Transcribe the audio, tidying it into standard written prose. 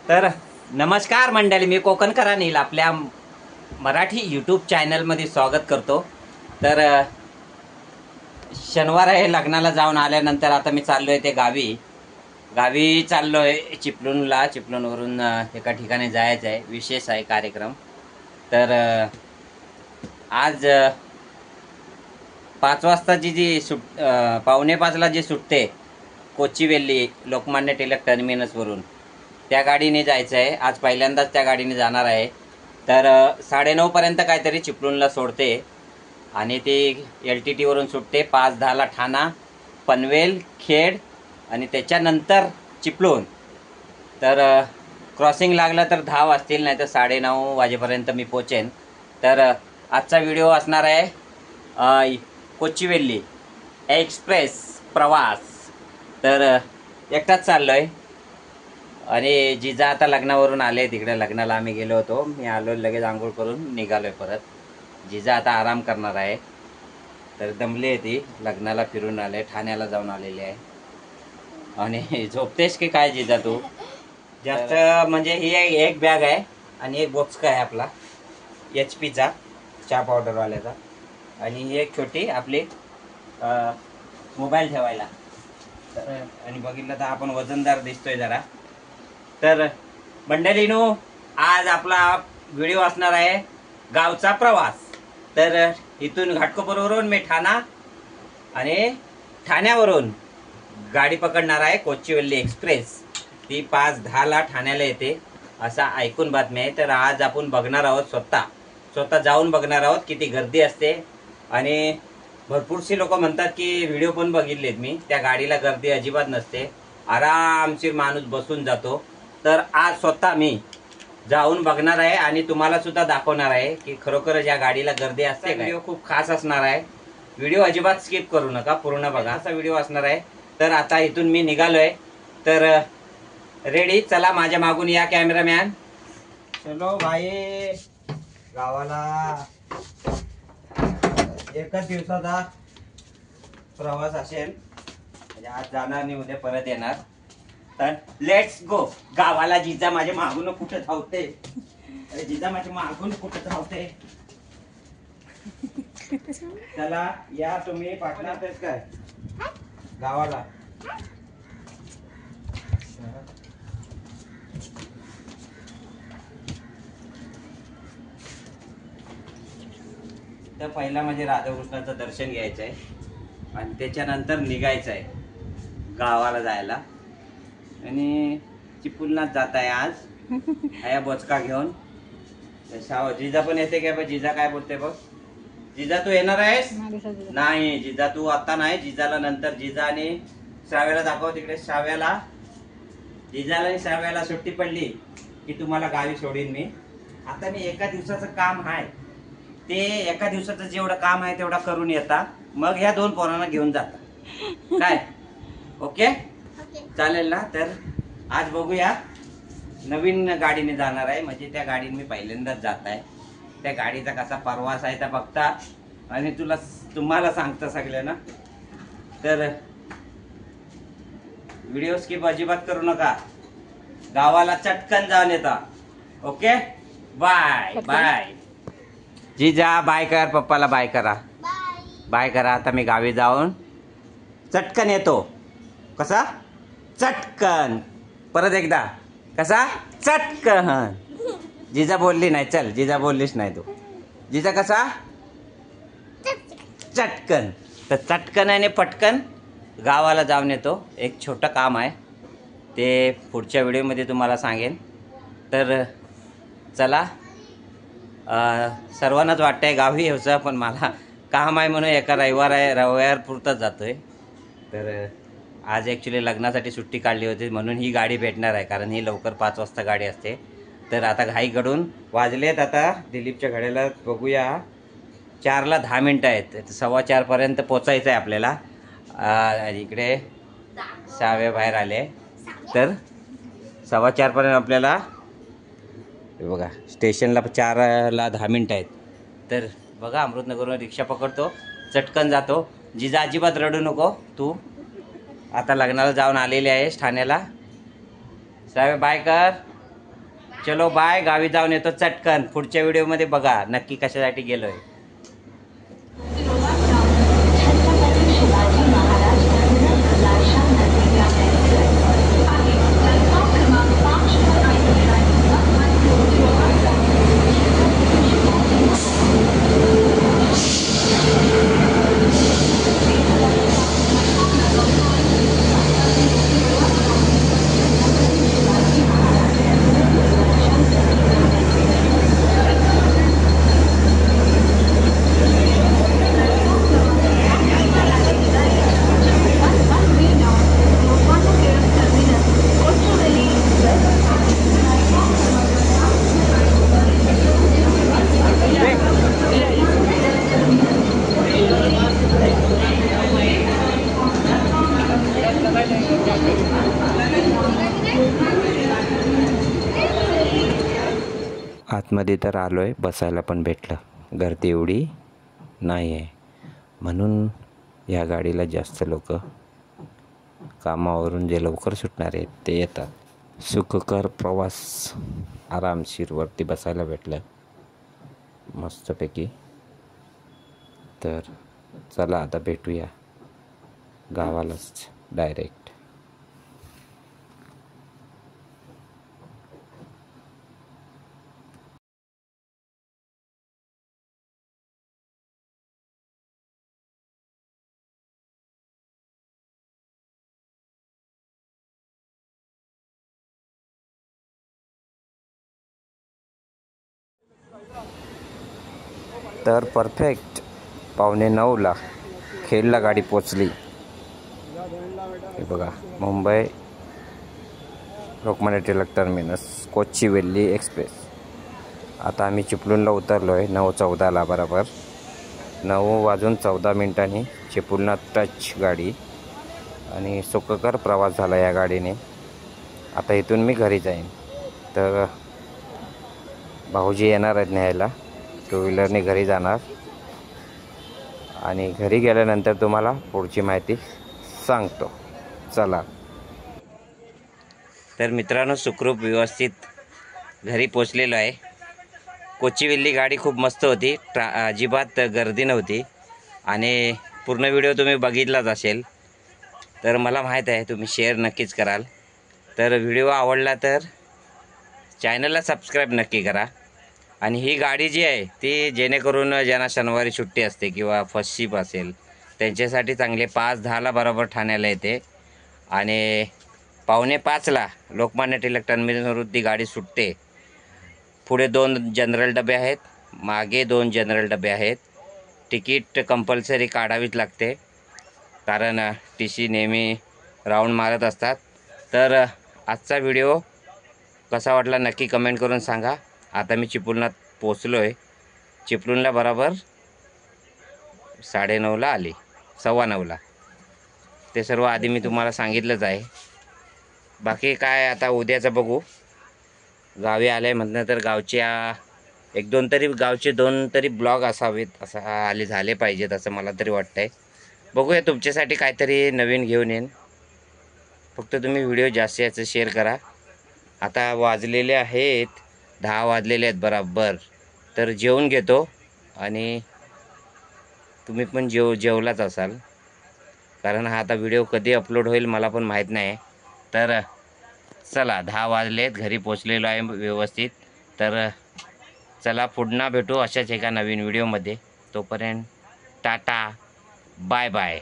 तर नमस्कार मंडळी, मी कोकणकर अनिल आपल्या मराठी यूट्यूब चॅनलमध्ये स्वागत करतो. तर शनिवार आहे, लग्नाला जाऊन आल्यानंतर आता मी चाललो आहे ते गावी चाललो आहे चिपळूणवरून एका ठिकाणी जायचं आहे. विशेष आहे कार्यक्रम. तर आज 5 वाजताची जी पावणे 5ला जी सुटते कोचिवेल्ली लोकमान्य टिळक टर्मिनसवरून, त्या गाडीने जायचं आहे. आज पहिल्यांदाच त्या गाडीने जाणार आहे. तर 9:30पर्यंत काहीतरी चिपळूणला सोडते आणि ती LTTवरून सुटते. 5:10ला ठाणा, पनवेल, खेड आणि त्याच्यानंतर चिपळूण. तर क्रॉसिंग लागलं तर 10 वाजतील, नाही तर 9:30 वाजेपर्यंत मी पोचेन. तर आजचा व्हिडिओ असणार आहे कोचिवेल्ली एक्सप्रेस प्रवास. तर एकटाच चाललो आहे आणि जिजा आता लग्नावरून आले. तिकडे लग्नाला आम्ही गेलो होतो. मी आलो, लगेच आंघोळ करून निघालोय परत. जिजा आता आराम करणार आहे. तर दमली आहे ती, लग्नाला फिरून आले, ठाण्याला जाऊन आलेली आहे. आणि झोपतेस की काय जिजा तू? जास्त म्हणजे ही एक बॅग आहे आणि एक बॉक्स आहे आपला HP चा चहा पावडरवाल्याचा, आणि ही एक छोटी आपली मोबाईल ठेवायला. तर आणि बघितलं तर आपण वजनदार दिसतोय जरा. तर मंडळीनो, आज आपला व्हिडिओ असणार आहे गावचा प्रवास. तर इथून घाटकोपरवरून मी ठाणा आणि ठाण्यावरून गाडी पकडणार आहे कोचिवेल्ली एक्सप्रेस. ती 5:10ला ठाण्याला येते असा ऐकून बातमी आहे. तर आज आपण बघणार आहोत, स्वतः जाऊन बघणार आहोत किती गर्दी असते. आणि भरपूरशी लोक म्हणतात की व्हिडिओ पण बघितलेत मी, त्या गाडीला गर्दी अजिबात नसते, आरामशीर माणूस बसून जातो. तर आज स्वतः मी जाऊन बघणार आहे आणि तुम्हाला सुद्धा दाखवणार आहे की खरोखरच या गाडीला गर्दी असते. व्हिडिओ खूप खास असणार आहे. व्हिडिओ अजिबात स्किप करू नका, पूर्ण बघा. असा व्हिडिओ असणार आहे. तर आता इथून मी निघालोय. तर रेडी, चला माझ्या मागून या कॅमेरामॅन. चलो भाई, गावाला एकच दिवसाचा प्रवास असेल, म्हणजे आज जाणार नाही, उद्या परत येणार. तर लेट्स गो गावाला. जिजा माझ्या मागून कुठे धावते, अरे जिजा माझ्या मागून कुठे धावते. चला या, तुम्ही पाठणार तेच काय गावाला. तर पहिला म्हणजे राधाकृष्णाचं दर्शन घ्यायचं आहे आणि त्याच्यानंतर निघायचं आहे गावाला जायला. आणि चिपळूणलाच जात आहे आज ह्या बोचका घेऊन. जिजा पण येते काय? जिजा काय बोलते बघ. जिजा तू येणार आहेस? नाही जिजा तू आता नाही, जिजाला नंतर. जिजा आणि श्राव्याला दाखव तिकडे. जिजाला आणि श्राव्याला सुट्टी पडली की तुम्हाला गावी सोडीन मी. आता मी एका दिवसाचं काम आहे, ते एका दिवसाचं जेवढं काम आहे तेवढं करून येता, मग ह्या 2 पोरांना घेऊन जाता काय? ओके चालेल ना. तर आज बघूया, नवीन गाडीने जाणार आहे, म्हणजे त्या गाडीने मी पहिल्यांदाच जात आहे. त्या गाडीचा कसा प्रवास आहे त्या बघता आणि तुम्हाला सांगता सगळ्यांना. तर व्हिडिओ स्किप अजिबात करू नका, गावाला चटकन जाऊन येता. Okay, bye bye. जिजा बाय कर, पप्पाला बाय करा. बाय करा. आता मी गावी जाऊन चटकन येतो. कसा? चटकन. परत एकदा कसा? चटकन. जिजा बोलली नाही, चल जिजा बोललीच नाही तू. जिजा कसा? चटकन. तर चटकन आणि पटकन गावाला जाऊन येतो. एक छोटं काम आहे, ते पुढच्या व्हिडिओमध्ये तुम्हाला सांगेन. तर चला, सर्वांनाच वाटतंय गावी यायचं, पण मला काम आहे म्हणून एका रविवार पुरतच जातोय. तर आज ॲक्च्युली लग्नासाठी सुट्टी काढली होती म्हणून ही गाडी भेटणार आहे, कारण ही लवकर 5 वाजता गाडी असते. तर आता घाई घडून वाजलेत, आता दिलीपच्या घड्याला बघूया 4ला 10 मिनटं आहेत. 4:15पर्यंत पोचायचं आहे आपल्याला. इकडे श्राव्या बाहेर आले. तर 4:15पर्यंत आपल्याला, बघा स्टेशनला 4ला 10 मिनटं आहेत. तर बघा, अमृतनगरवरून रिक्षा पकडतो, चटकन जातो. जिजा अजिबात रडू नको तू, आता लग्नाला जाऊन आलेली आहेस ठाण्याला. श्राव्या बाय कर. चलो बाय. गावी जाऊन येतो चटकन. पुढच्या व्हिडिओमध्ये बघा नक्की कशासाठी गेलोय. आतमध्ये तर आलो आहे, बसायला पण भेटलं. गर्दी एवढी नाही आहे, म्हणून या गाडीला जास्त लोक कामावरून जे लवकर सुटणार आहेत ते येतात. सुखकर प्रवास, आरामशीर वरती बसायला भेटलं मस्तपैकी. तर चला आता भेटूया गावालाच डायरेक्ट. तर परफेक्ट 8:45ला खेडला गाडी पोचली. हे बघा, मुंबई लोकमान्य टिळक टर्मिनस कोचीवेल्ली एक्सप्रेस. आता आम्ही चिपळूणला उतरलो आहे 9:14ला बरोबर. 9:14 चिपळूणला टच गाडी आणि सुखकर प्रवास झाला या गाडीने. आता इथून मी घरी जाईन. तर भाऊजी येणार आहेत न्यायला, 2 व्हीलरने घरी जाणार आणि घरी गेल्यानंतर तुम्हाला पुढची माहिती सांगतो. चला. तर मित्रांनो, सुखरूप व्यवस्थित घरी पोचलेलो आहे. कोचीवेल्ली गाडी खूप मस्त होती, अजिबात गर्दी नव्हती आणि पूर्ण व्हिडिओ तुम्ही बघितलाच असेल. तर मला माहीत आहे तुम्ही शेअर नक्कीच कराल. तर व्हिडिओ आवडला तर चॅनलला सबस्क्राईब नक्की करा. आणि ही गाडी जी आहे ती जेणेकरून ज्यांना शनिवारी सुट्टी असते किंवा फर्स्ट शिप असेल त्यांच्यासाठी चांगले. 5:10ला बरोबर ठाण्याला येते आणि 4:45ला लोकमान्य टिळक टर्मिनसवरून ती गाडी सुटते. पुढे 2 जनरल डबे आहेत, मागे 2 जनरल डबे आहेत. तिकीट कंपल्सरी काढावीच लागते, कारण TC नेहमी राऊंड मारत असतात. तर आजचा व्हिडिओ कसा वाटला नक्की कमेंट करून सांगा. आता मी चिपळूणात पोचलो आहे. चिपळूणला बरोबर 9:30ला आली, 9:15ला. ते सर्व आधी मी तुम्हाला सांगितलंच आहे. बाकी काय आता उद्याचं बघू. गावी आले म्हटलं तर गावच्या 2 तरी ब्लॉग असावेत, असं आले झाले पाहिजेत असं मला तरी वाटतंय. बघूया, तुमच्यासाठी काहीतरी नवीन घेऊन येईन. फक्त तुम्ही व्हिडिओ जास्तीत जास्त शेअर करा. आता वाजलेले आहेत 10 वाजलेले आहेत बराबर. तर जेवून घेतो आणि तुम्ही पण जेवलाच असाल, कारण हा आता व्हिडिओ कधी अपलोड होईल मला पण माहीत नाही. तर चला, 10 वाजलेत, घरी पोचलेलो आहे व्यवस्थित. तर चला, पुन्हा भेटू अशाच एका नवीन व्हिडिओमध्ये. तोपर्यंत टाटा, बाय बाय.